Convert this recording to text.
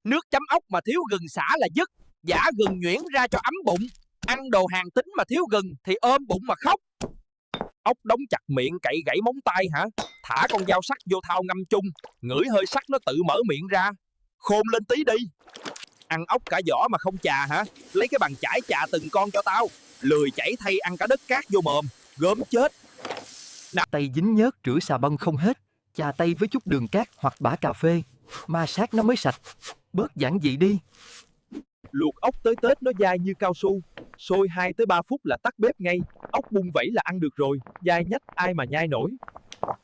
Nước chấm ốc mà thiếu gừng xả là dứt. Giã gừng nhuyễn ra cho ấm bụng. Ăn đồ hàng tính mà thiếu gừng thì ôm bụng mà khóc. Ốc đóng chặt miệng cậy gãy móng tay hả? Thả con dao sắc vô thau ngâm chung. Ngửi hơi sắc nó tự mở miệng ra. Khôn lên tí đi. Ăn ốc cả vỏ mà không chà hả? Lấy cái bàn chải chà từng con cho tao. Lười chảy thay ăn cả đất cát vô mồm. Gớm chết. Tay dính nhớt rửa xà bông không hết. Chà tay với chút đường cát hoặc bã cà phê. Ma sát nó mới sạch. Bớt giản dị đi. Luộc ốc tới Tết nó dai như cao su. Sôi 2 tới 3 phút là tắt bếp ngay. Ốc bung vẩy là ăn được rồi. Dai nhách ai mà nhai nổi.